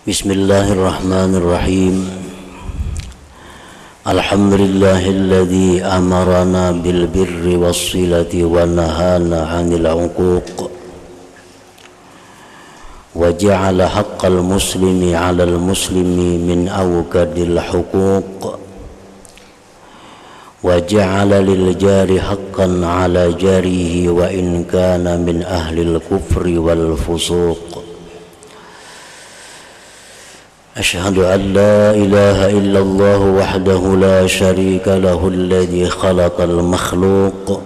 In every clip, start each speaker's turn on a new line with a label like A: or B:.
A: Bismillahirrahmanirrahim. Alhamdulillahilladzi amarana bil birri wassilati wa nahana 'anil 'uquq wa ja'ala haqqal muslimi 'alal muslimi min awqadil huquq wa ja'ala lil jari haqqan 'ala jarihi wa in kana min ahlil kufri wal fusuq. Asyhadu an la ilaha illallah wahdahu la syarika lahu alladzi khalaqal makhluq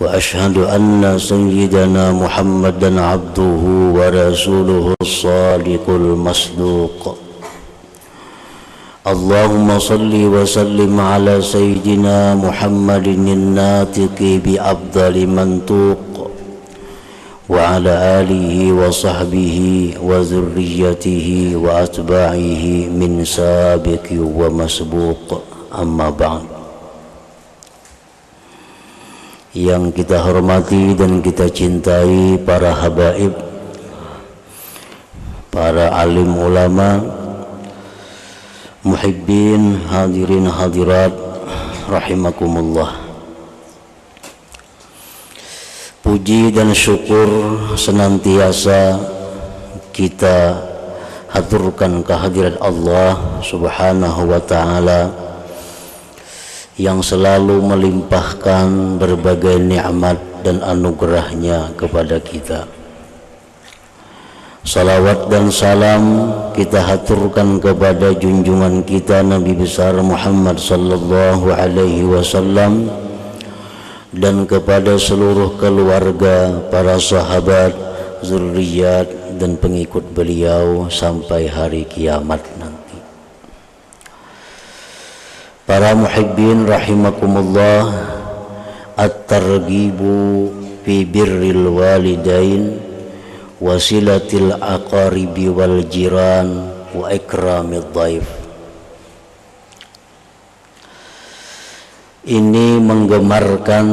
A: wa asyhadu anna sayyidana Muhammadan abduhu wa rasuluhu as-sadiqul masduq. Allahumma salli wa sallim ala sayyidina Muhammadin an-natiqi bi afdali mantuq wa ala alihi wa sahbihi wa zurriyatihi wa atba'ihi min sabiqi wa masbuq. Amma ba'd. Yang kita hormati dan kita cintai para habaib, para alim ulama, muhibbin, hadirin hadirat rahimakumullah. Puji dan syukur senantiasa kita haturkan kehadirat Allah Subhanahu wa ta'ala yang selalu melimpahkan berbagai nikmat dan anugerahnya kepada kita. Salawat dan salam kita haturkan kepada junjungan kita Nabi besar Muhammad sallallahu alaihi wasallam dan kepada seluruh keluarga, para sahabat, zurriyat dan pengikut beliau sampai hari kiamat nanti. Para muhibbin rahimakumullah, at-targhibu fi birril walidain wasilatil aqaribi wal jiran wa ikramid dhaif. Ini menggemarkan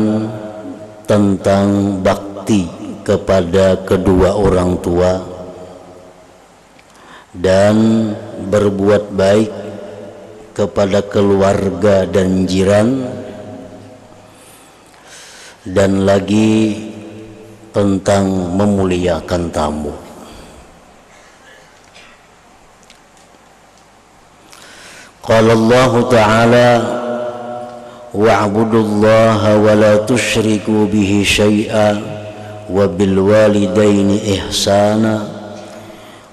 A: tentang bakti kepada kedua orang tua dan berbuat baik kepada keluarga dan jiran, dan lagi tentang memuliakan tamu. Qala Allah Ta'ala wa'budullaha wa la tusyriku bihi syai'a wa bil walidaini ihsana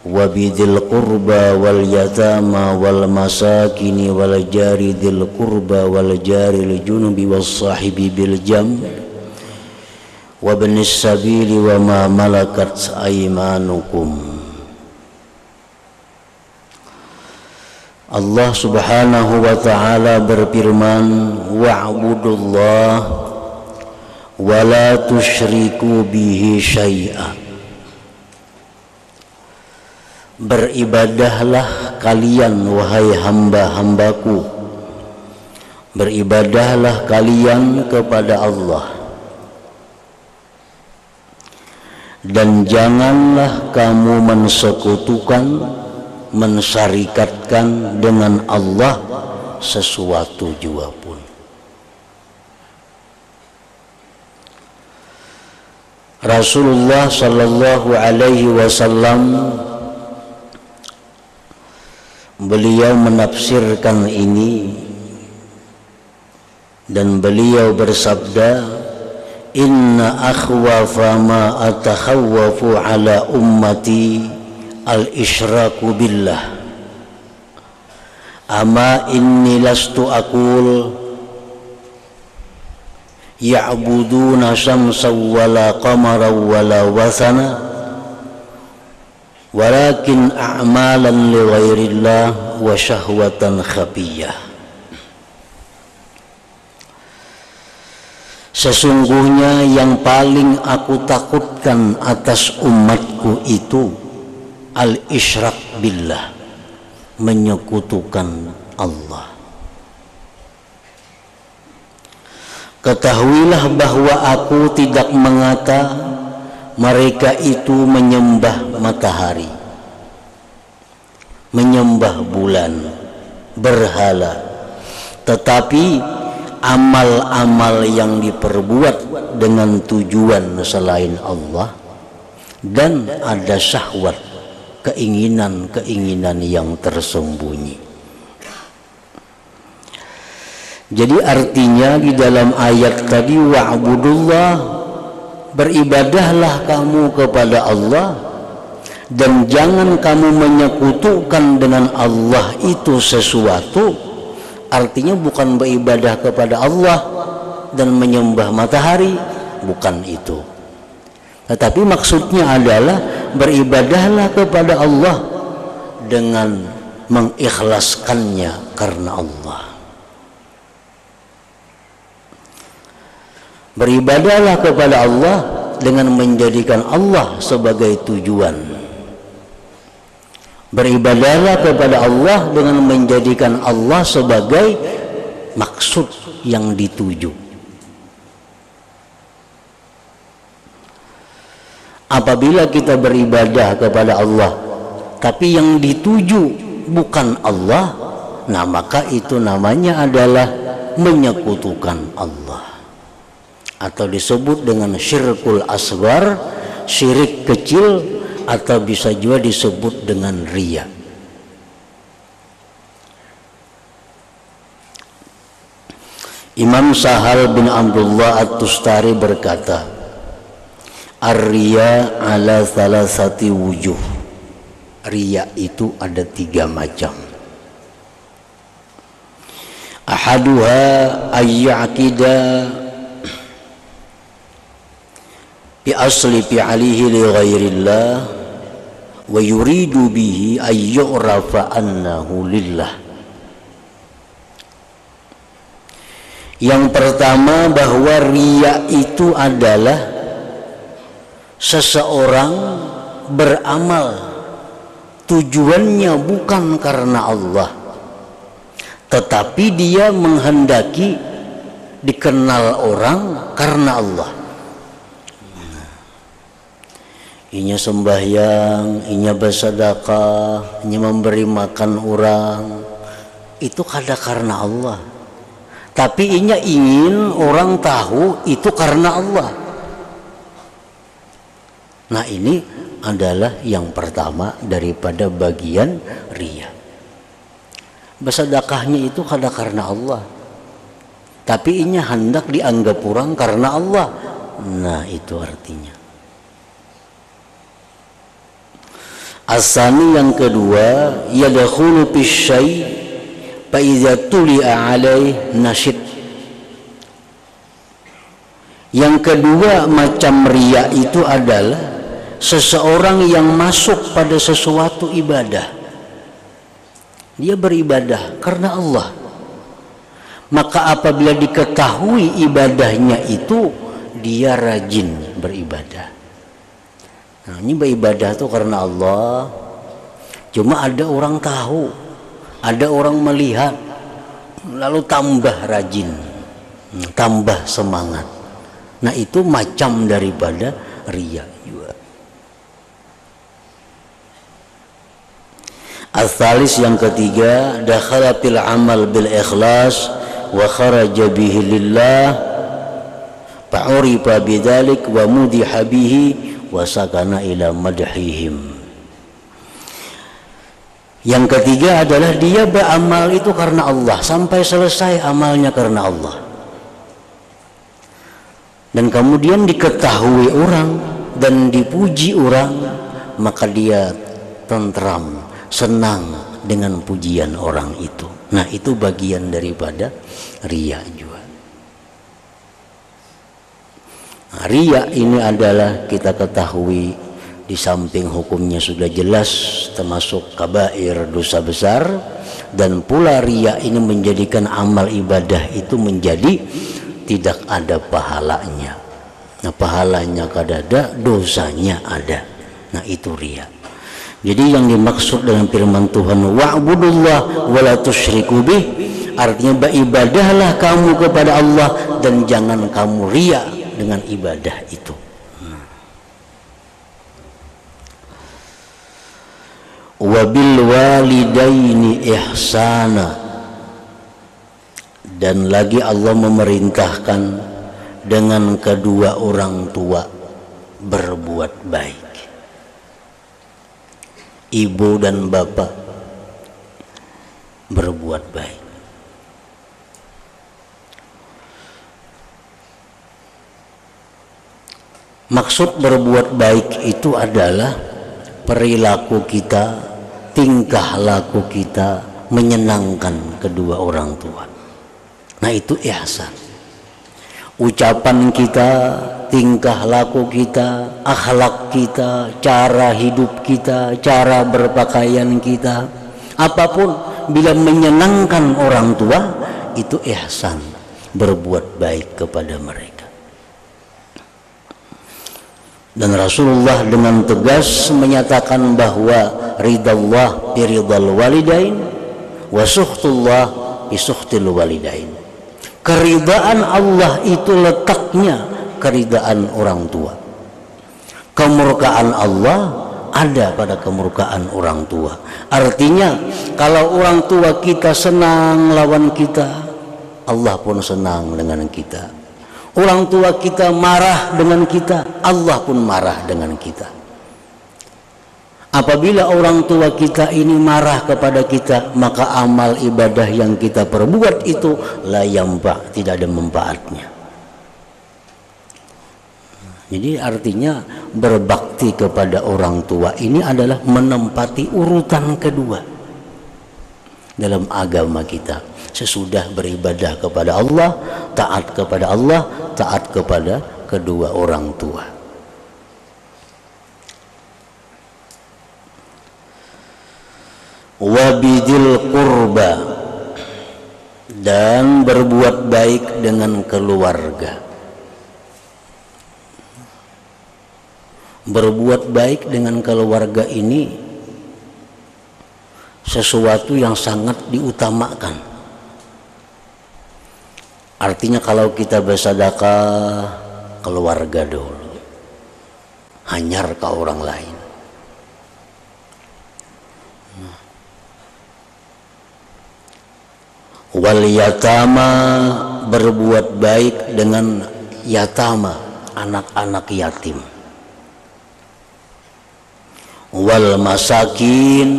A: wa bidhil qurba wal yatama wal masakini wal jari dhil qurba wal jari lil junubi was sahibi bil jam wa ibnis sabili wa ma malakat aymanukum. Allah Subhanahu wa ta'ala berfirman, wa'budullah wa la tusyriku bihi syai'a. Beribadahlah kalian wahai hamba-hambaku, beribadahlah kalian kepada Allah, dan janganlah kamu mensekutukan, mensyarikatkan dengan Allah sesuatu jua pun. Rasulullah sallallahu alaihi wasallam beliau menafsirkan ini dan beliau bersabda, inna akhwafa ma atakhawwafu ala ummati al-isyraku billah, ama inni lastu aqul ya'buduna syamsa wala qamara wala wasana walakin a'malan li ghairillah wa syahwatan khafiyah. Sesungguhnya yang paling aku takutkan atas umatku itu al-isyrak billah, menyekutukan Allah. Ketahuilah bahwa aku tidak mengata mereka itu menyembah matahari, menyembah bulan, berhala. Tetapi amal-amal yang diperbuat dengan tujuan selain Allah, dan ada syahwat, keinginan-keinginan yang tersembunyi. Jadi artinya di dalam ayat tadi, wa'budullah, beribadahlah kamu kepada Allah dan jangan kamu menyekutukan dengan Allah itu sesuatu. Artinya bukan beribadah kepada Allah dan menyembah matahari, bukan itu. Tetapi maksudnya adalah beribadahlah kepada Allah dengan mengikhlaskannya karena Allah. Beribadahlah kepada Allah dengan menjadikan Allah sebagai tujuan. Beribadahlah kepada Allah dengan menjadikan Allah sebagai maksud yang dituju. Apabila kita beribadah kepada Allah tapi yang dituju bukan Allah, nah maka itu namanya adalah menyekutukan Allah, atau disebut dengan syirkul asghar, syirik kecil, atau bisa juga disebut dengan riya. Imam Sahal bin Abdullah At-Tustari berkata, ar-riya ala salasati wujuh. Riya itu ada 3 macam. Ahaduha ayya'qida bi asli fi'alihi li ghairillah wa yuridu bihi ayyurafa annahu lillah. Yang pertama, bahwa riya itu adalah seseorang beramal tujuannya bukan karena Allah, tetapi dia menghendaki dikenal orang karena Allah. Inya sembahyang, inya bersedekah, inya memberi makan orang, itu kada karena Allah, tapi inya ingin orang tahu itu karena Allah. Nah ini adalah yang pertama daripada bagian riya. Bersedekahnya itu kada karena Allah, tapi inya hendak dianggap orang karena Allah. Nah itu artinya. Asani yang kedua, yadkhulu fi syai' fa idza tuli'a alaih nasyid. Yang kedua macam riya itu adalah seseorang yang masuk pada sesuatu ibadah. Dia beribadah karena Allah. Maka apabila diketahui ibadahnya itu, dia rajin beribadah. Nah, ini beribadah itu karena Allah. Cuma ada orang tahu, ada orang melihat, lalu tambah rajin, tambah semangat. Nah itu macam daripada riya juga. Al-thalis yang ketiga, dakhala fil amal bil ikhlas wa kharaja bihi lillah fa'urifa bidzalik wa mudiha bihi wa sakana ila madhihim. Yang ketiga adalah dia beramal itu karena Allah sampai selesai amalnya karena Allah, dan kemudian diketahui orang dan dipuji orang, maka dia tentram, senang dengan pujian orang itu. Nah itu bagian daripada riya juga. Nah, riya ini adalah kita ketahui di samping hukumnya sudah jelas termasuk kabair, dosa besar, dan pula riya ini menjadikan amal ibadah itu menjadi tidak ada pahalanya. Nah pahalanya kada ada, dosanya ada. Nah itu riya. Jadi yang dimaksud dengan firman Tuhan wa'budullah wa la tusyriku bih, artinya beribadahlah kamu kepada Allah dan jangan kamu riya dengan ibadah bil walidaini ihsana, dan lagi Allah memerintahkan dengan kedua orang tua berbuat baik. Ibu dan bapak berbuat baik. Maksud berbuat baik itu adalah perilaku kita, tingkah laku kita menyenangkan kedua orang tua. Nah, itu ihsan. Ucapan kita, tingkah laku kita, akhlak kita, cara hidup kita, cara berpakaian kita, apapun bila menyenangkan orang tua, itu ihsan, berbuat baik kepada mereka. Dan Rasulullah dengan tegas menyatakan bahwa ridallah biridal walidain wa suhtullah bisuhtil walidain. Keridaan Allah itu letaknya keridaan orang tua. Kemurkaan Allah ada pada kemurkaan orang tua. Artinya kalau orang tua kita senang lawan kita, Allah pun senang dengan kita. Orang tua kita marah dengan kita, Allah pun marah dengan kita. Apabila orang tua kita ini marah kepada kita, maka amal ibadah yang kita perbuat itu la yampa, tidak ada manfaatnya. Jadi artinya berbakti kepada orang tua ini adalah menempati urutan kedua dalam agama kita. Sesudah beribadah kepada Allah, taat kepada Allah, taat kepada kedua orang tua. Wabidil qurba, dan berbuat baik dengan keluarga. Berbuat baik dengan keluarga ini sesuatu yang sangat diutamakan. Artinya kalau kita bersedekah, keluarga dulu, hanyar ke orang lain. Wal yatama, berbuat baik dengan yatama, anak-anak yatim. Wal masakin,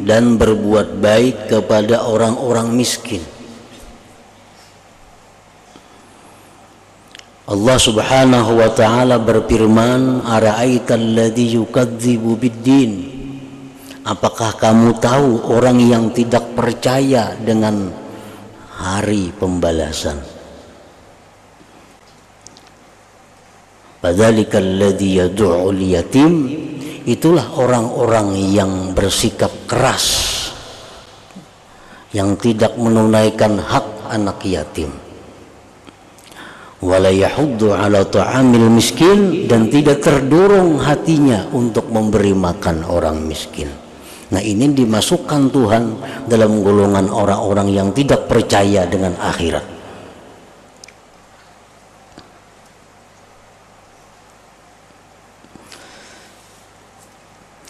A: dan berbuat baik kepada orang-orang miskin. Allah Subhanahu wa ta'ala berfirman, ara'aital ladzi yukadzibu biddin, apakah kamu tahu orang yang tidak percaya dengan hari pembalasan? Padzalikal ladzi yad'ul yatim, itulah orang-orang yang bersikap keras, yang tidak menunaikan hak anak yatim. Wala yahuddu ala ta'amil miskin, dan tidak terdorong hatinya untuk memberi makan orang miskin. Nah, ini dimasukkan Tuhan dalam golongan orang-orang yang tidak percaya dengan akhirat.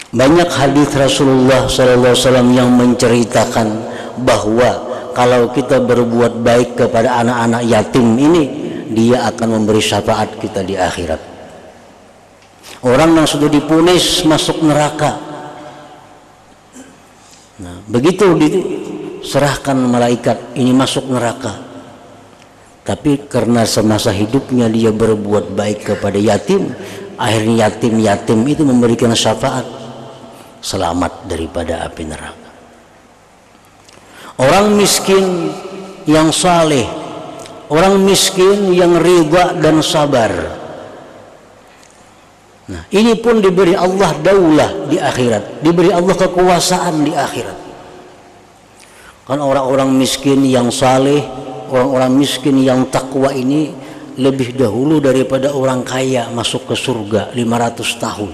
A: Banyak hadis Rasulullah SAW yang menceritakan bahwa kalau kita berbuat baik kepada anak-anak yatim ini, dia akan memberi syafaat kita di akhirat. Orang yang sudah dipunis masuk neraka, nah, begitu diserahkan malaikat ini masuk neraka, tapi karena semasa hidupnya dia berbuat baik kepada yatim, akhirnya yatim itu memberikan syafaat, selamat daripada api neraka. Orang miskin yang saleh, orang miskin yang ridha dan sabar, nah ini pun diberi Allah daulah di akhirat, diberi Allah kekuasaan di akhirat. Kan orang-orang miskin yang saleh, orang-orang miskin yang takwa ini lebih dahulu daripada orang kaya masuk ke surga 500 tahun.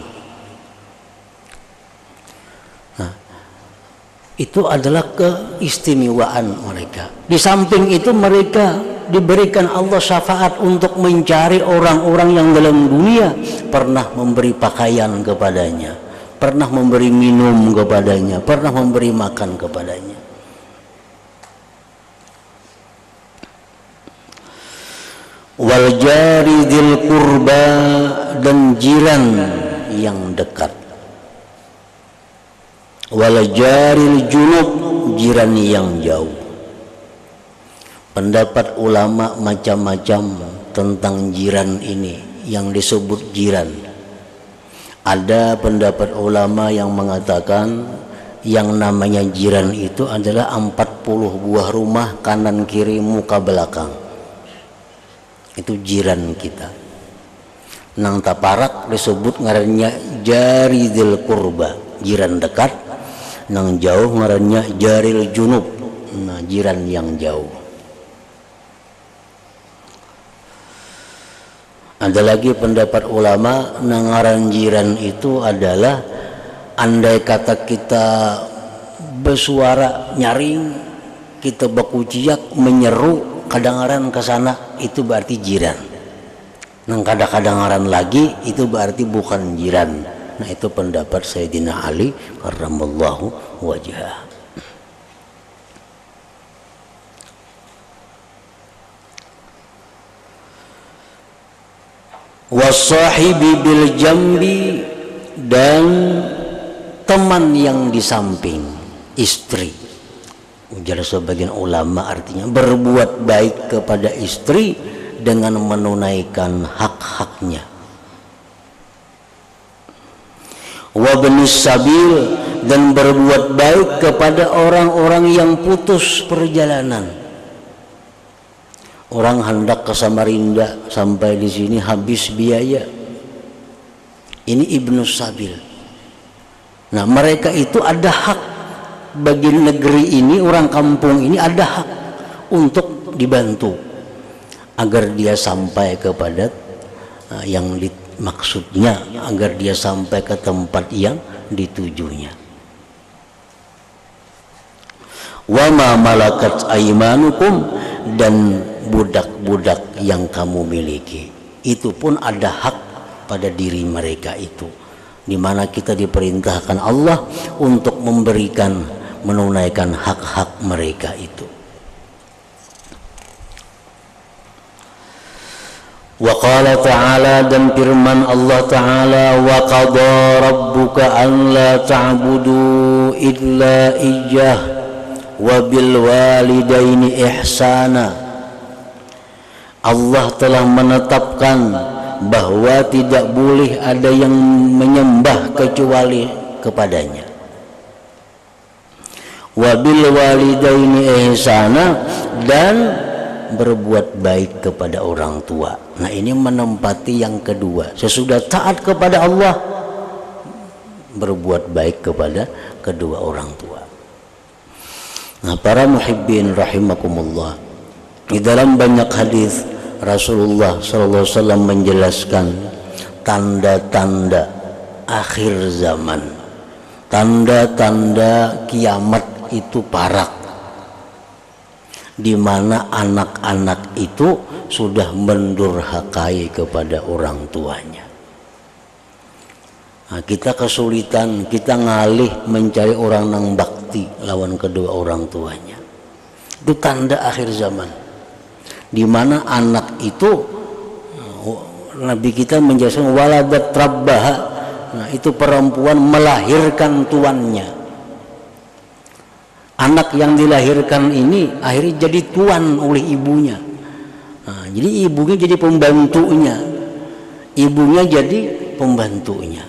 A: Itu adalah keistimewaan mereka. Di samping itu mereka diberikan Allah syafaat untuk mencari orang-orang yang dalam dunia pernah memberi pakaian kepadanya, pernah memberi minum kepadanya, pernah memberi makan kepadanya. Wal jari dzil qurba, dan jiran yang dekat. Wal jaril junub, jiran yang jauh. Pendapat ulama macam-macam tentang jiran ini yang disebut jiran. Ada pendapat ulama yang mengatakan yang namanya jiran itu adalah 40 buah rumah kanan kiri muka belakang. Itu jiran kita. Nang taparak disebut ngarannya jari dzil qurba, jiran dekat. Nang jauh ngarannya jaril junub, nah jiran yang jauh. Ada lagi pendapat ulama nangaran jiran itu adalah andai kata kita bersuara nyaring, kita bakuciak menyeru kadangaran ke sana, itu berarti jiran. Nang kadang-kadangaran lagi itu berarti bukan jiran. Nah itu pendapat Sayyidina Ali karramallahu wajhah. Wasahibi bil jambi, dan teman yang di samping, istri. Ujar sebagian ulama artinya berbuat baik kepada istri dengan menunaikan hak-haknya. Wabnis sabil, dan berbuat baik kepada orang-orang yang putus perjalanan. Orang hendak ke Samarinda, sampai di sini habis biaya. Ini ibnu sabil. Nah mereka itu ada hak bagi negeri ini, orang kampung ini ada hak untuk dibantu agar dia sampai kepada yang maksudnya, agar dia sampai ke tempat yang ditujunya. Wa ma malakat aymanukum, dan budak-budak yang kamu miliki itu pun ada hak pada diri mereka itu, di mana kita diperintahkan Allah untuk memberikan, menunaikan hak-hak mereka itu. Wa qala ta'ala, dan firman Allah ta'ala, wa qada rabbuka an la ta'budu illa iyyah wa bil walidaini ihsana. Allah telah menetapkan bahwa tidak boleh ada yang menyembah kecuali kepadanya. Wa bil walidaini ihsana, dan berbuat baik kepada orang tua. Nah ini menempati yang kedua. Sesudah taat kepada Allah, berbuat baik kepada kedua orang tua. Nah para muhibbin rahimakumullah, di dalam banyak hadis Rasulullah SAW menjelaskan tanda-tanda akhir zaman, tanda-tanda kiamat itu parak, di mana anak-anak itu sudah mendurhakai kepada orang tuanya. Nah, kita kesulitan, kita ngalih mencari orang nang bakti lawan kedua orang tuanya. Itu tanda akhir zaman, di mana anak itu, Nabi kita menjelaskan waladat rabbaha. Nah, itu perempuan melahirkan tuannya. Anak yang dilahirkan ini akhirnya jadi tuan oleh ibunya. Nah, jadi ibunya jadi pembantunya, ibunya jadi pembantunya.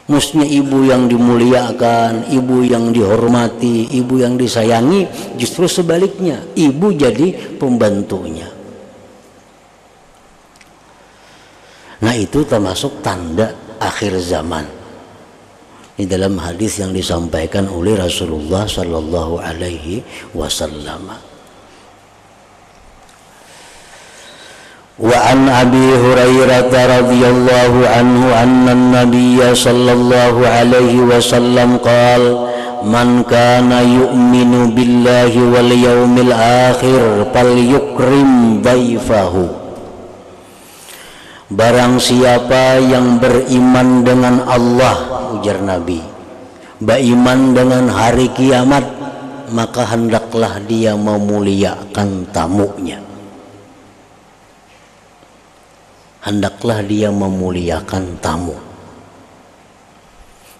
A: Mestinya ibu yang dimuliakan, ibu yang dihormati, ibu yang disayangi, justru sebaliknya, ibu jadi pembantunya. Nah itu termasuk tanda akhir zaman. Di dalam hadis yang disampaikan oleh Rasulullah Sallallahu Alaihi Wasallam. Wa an Abi Hurairah radhiyallahu anhu anna an-nabiy sallallahu alaihi wasallam qala man kana yu'minu billahi wal yawmil akhir falyukrim dhaifahu barang siapa yang beriman dengan Allah, ujar Nabi, beriman dengan hari kiamat, maka hendaklah dia memuliakan tamunya. Hendaklah dia memuliakan tamu.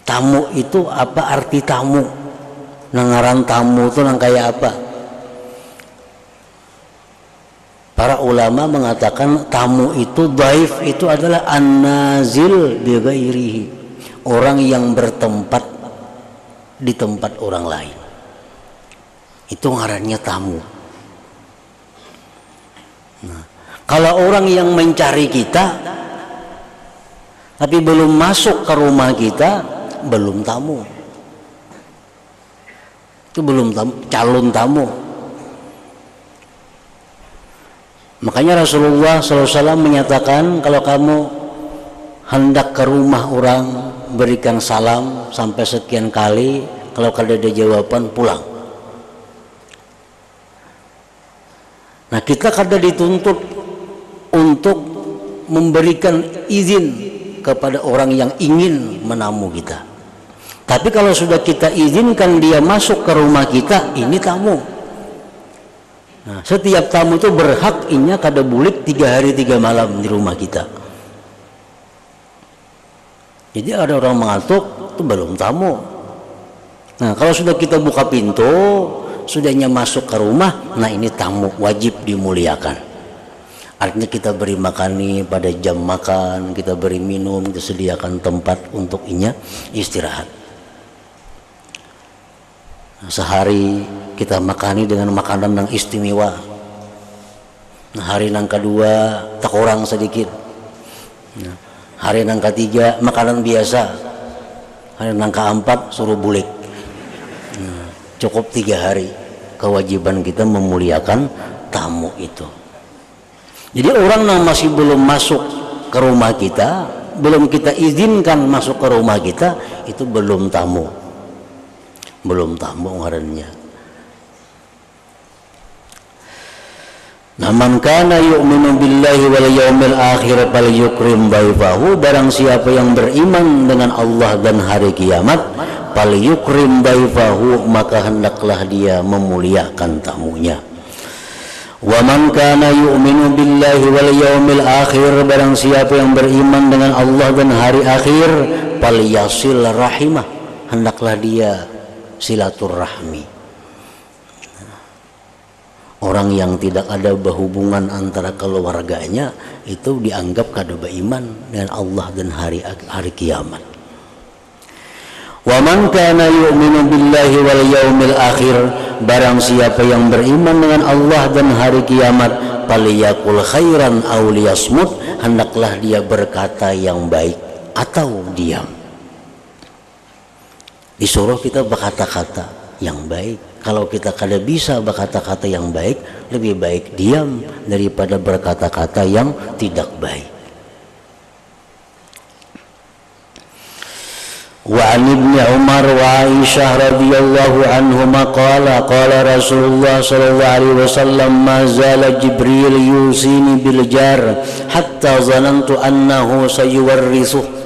A: Tamu itu apa arti tamu? Nangaran tamu itu nang kayak apa? Para ulama mengatakan tamu itu dhaif itu adalah an-nazil bi ghairihi, orang yang bertempat di tempat orang lain. Itu ngarannya tamu. Nah, kalau orang yang mencari kita tapi belum masuk ke rumah kita, belum tamu. Itu belum tamu, calon tamu. Makanya Rasulullah SAW menyatakan, kalau kamu hendak ke rumah orang, berikan salam sampai sekian kali, kalau kada ada jawaban, pulang. Nah, kita kada dituntut untuk memberikan izin kepada orang yang ingin menamu kita. Tapi kalau sudah kita izinkan dia masuk ke rumah kita, ini tamu. Nah, setiap tamu itu berhak inya kada bulik 3 hari 3 malam di rumah kita. Jadi ada orang mengantuk, itu belum tamu. Nah, kalau sudah kita buka pintu, sudahnya masuk ke rumah, nah ini tamu, wajib dimuliakan. Artinya kita beri makan pada jam makan, kita beri minum, kita sediakan tempat untuk inya istirahat. Nah, sehari kita makani dengan makanan yang istimewa. Nah, hari yang kedua tak kurang sedikit. Nah, hari yang ketiga makanan biasa. Hari yang keempat suruh bulik. Nah, cukup 3 hari. Kewajiban kita memuliakan tamu itu. Jadi orang yang masih belum masuk ke rumah kita, belum kita izinkan masuk ke rumah kita, itu belum tamu. Belum tamu ngarannya. Nah, man kana yu'minu billahi wal yaumil akhir falyukrim dhaifahu, barang siapa yang beriman dengan Allah dan hari kiamat, falyukrim dhaifahu, maka hendaklah dia memuliakan tamunya. Wa man kana yu'minu billahi wal yaumil akhir, barang siapa yang beriman dengan Allah dan hari akhir, falyasil rahimah, hendaklah dia silaturahmi. Orang yang tidak ada berhubungan antara keluarganya itu dianggap kada beriman dengan Allah dan hari kiamat. Wa man kana yu'minu billahi wal yaumil akhir, barang siapa yang beriman dengan Allah dan hari kiamat, faliyaqul khairan aw liyasmut, hendaklah dia berkata yang baik atau diam. Disuruh kita berkata-kata yang baik. Kalau kita kada bisa berkata-kata yang baik, lebih baik diam daripada berkata-kata yang tidak baik. Wa an ibni Umar wa Aisyah radhiyallahu anhuma qala Rasulullah sallallahu alaihi wasallam, ma zala Jibril yusini bil jar hatta zanantu annahu sayuwarrisuh.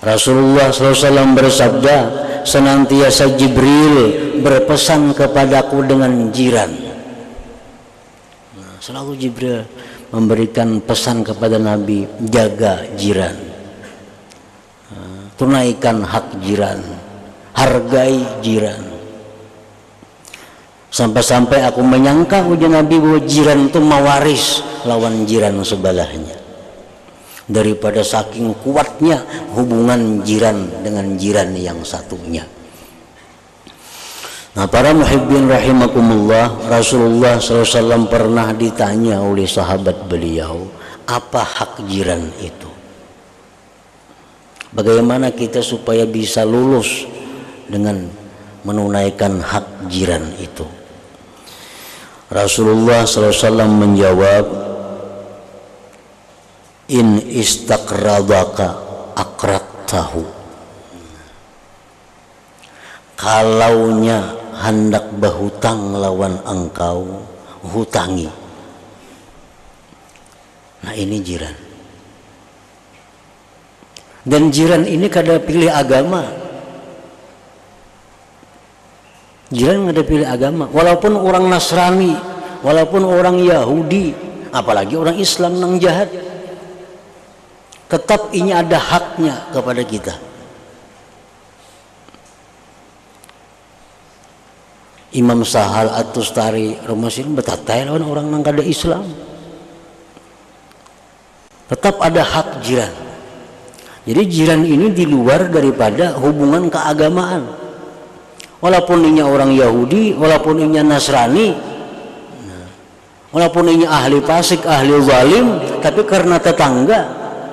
A: Rasulullah SAW bersabda, senantiasa Jibril berpesan kepadaku dengan jiran. Nah, selalu Jibril memberikan pesan kepada Nabi, jaga jiran, tunaikan hak jiran, hargai jiran. Sampai-sampai aku menyangka ujian Nabi bahwa jiran itu mewaris lawan jiran sebelahnya. Daripada saking kuatnya hubungan jiran dengan jiran yang satunya. Nah, para muhibbin rahimakumullah, Rasulullah SAW pernah ditanya oleh sahabat beliau, apa hak jiran itu? Bagaimana kita supaya bisa lulus dengan menunaikan hak jiran itu? Rasulullah SAW menjawab, in istaqradaka akrattahu, kalaunya hendak berhutang lawan engkau, hutangi. Nah ini jiran. Dan jiran ini kada pilih agama. Jiran kada pilih agama. Walaupun orang Nasrani, walaupun orang Yahudi, apalagi orang Islam nang jahat, tetap ini ada haknya kepada kita. Imam Sahal At-Tustari Romasin betatai lawan orang nang kada Islam. Tetap ada hak jiran. Jadi jiran ini di luar daripada hubungan keagamaan. Walaupun ini orang Yahudi, walaupun ini Nasrani, walaupun ini ahli fasik, ahli zalim, tapi karena tetangga.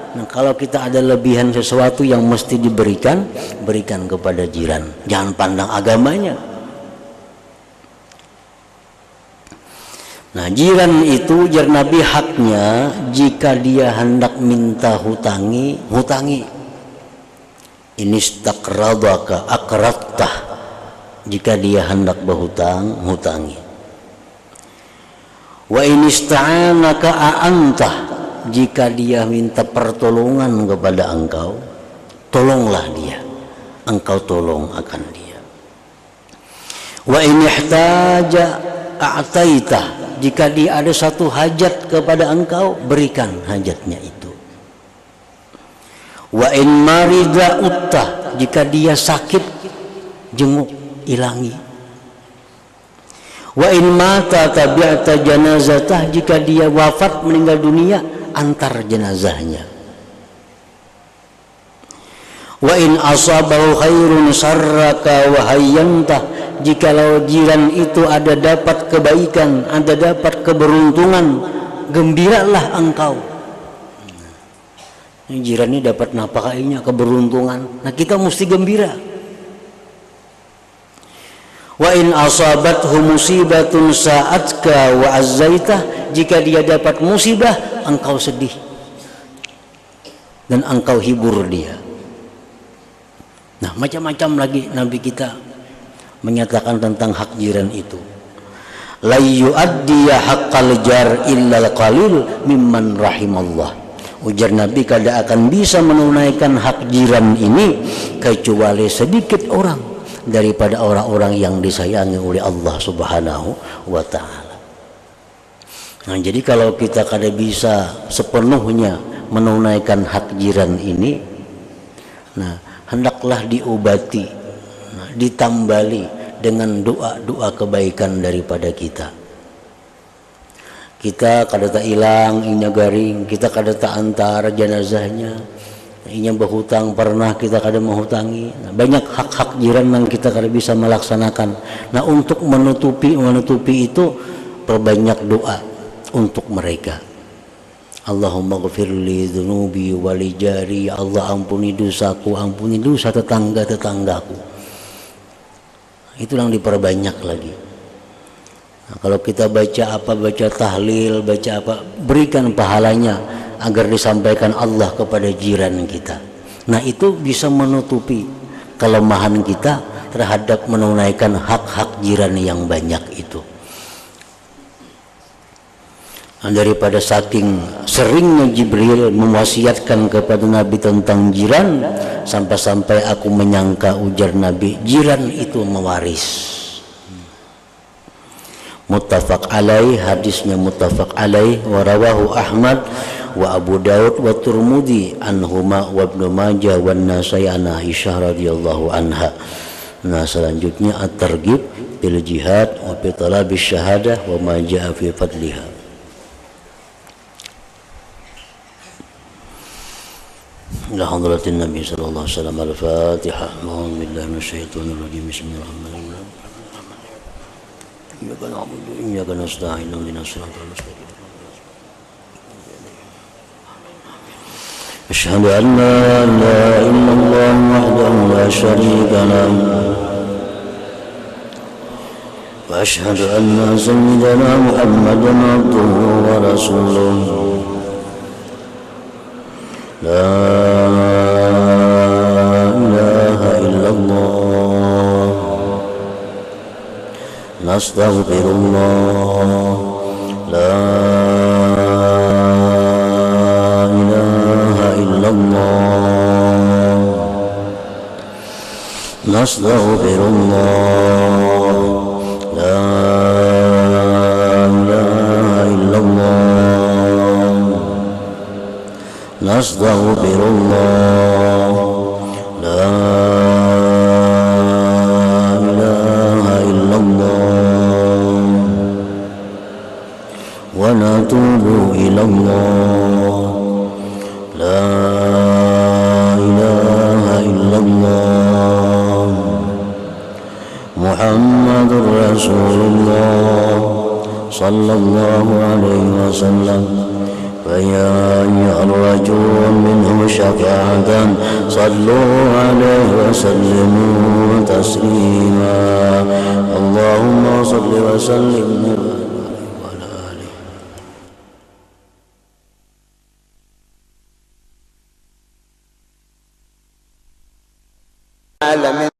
A: Nah, kalau kita ada lebihan sesuatu yang mesti diberikan, berikan kepada jiran. Jangan pandang agamanya. Nah, jiran itu jar Nabi haknya jika dia hendak minta hutangi. Inistaqradaka aqrattah. Jika dia hendak berhutang, hutangi. Wa inista'anaka a'antah. Jika dia minta pertolongan kepada engkau, tolonglah dia. Engkau tolong akan dia. Wa inihtaja a'taitah. Jika dia ada satu hajat kepada engkau, berikan hajatnya itu. Wa in marida uttah. Jika dia sakit, jenguk, ilangi. Wa in mata tabi'ata janazatah. Jika dia wafat meninggal dunia, antar jenazahnya. Wa in asabahu khairun sarraka wa hayyantah. Jikalau jiran itu ada dapat kebaikan, ada dapat keberuntungan, gembiralah engkau. Jiran ini dapat nafkahnya, keberuntungan. Nah kita mesti gembira. Wa in asabathu musibatun sa'atka wa azzaitah. Jika dia dapat musibah, engkau sedih dan engkau hibur dia. Nah macam-macam lagi Nabi kita menyatakan tentang hak jiran itu. La yu'addiya haqqal jar illal qalil mimman rahimallah. Ujar Nabi kada akan bisa menunaikan hak jiran ini kecuali sedikit orang daripada orang-orang yang disayangi oleh Allah Subhanahu wa taala. Nah, jadi kalau kita kada bisa sepenuhnya menunaikan hak jiran ini, nah hendaklah diobati, ditambali dengan doa-doa kebaikan daripada kita. Kita kada tak hilang inya garing, kita kada tak antar jenazahnya, inya berhutang pernah kita kada menghutangi. Nah, banyak hak-hak jiran yang kita kada bisa melaksanakan. Nah untuk menutupi itu perbanyak doa untuk mereka. Allahumma ghfirli dzunubi wali jari. Allah ampuni dosaku, ampuni dosa tetangga-tetanggaku. Itu yang diperbanyak lagi. Nah, kalau kita baca tahlil, baca apa, berikan pahalanya agar disampaikan Allah kepada jiran kita. Nah itu bisa menutupi kelemahan kita terhadap menunaikan hak-hak jiran yang banyak itu. Nah, daripada saking seringnya Jibril mewasiatkan kepada Nabi tentang jiran, sampai-sampai aku menyangka, ujar Nabi, jiran itu mewaris. Muttafaq alaih, hadisnya muttafaq alaih, wa rawahu Ahmad wa Abu Daud wa Tirmidzi anhuma wa Ibnu Majah wa Nasai an Aisyah radhiyallahu anha. Nah selanjutnya at-targhib bil jihad wa bi talabis syahadah wa ma jaa fi fadliha. ila hadratin Nabi sallallahu alaihi wasallam. Al-Fatihah. A'udzu billahi minasyaitonir rajim. Bismillahirrahmanirrahim. Iyyaka na'budu wa iyyaka nasta'in. Ihdinas siratal mustaqim. Asyhadu an la ilaha illallah wahdahu la syarika lahu wa asyhadu anna sayyidana Muhammadan abduhu wa rasuluh. La ilaha illallah. Nastaghfirullah. La nastaghfirullah, la ilaha illallah, nastaghfirullah, la ilaha illallah, wa natubu ilallah, la ilaha illallah, Muhammadur Rasulullah sallallahu alaihi wasallam. فيا أيها الرجل منه شفاعة صلوا عليه وسلموا تسليما. اللهم صل وسلم على آله.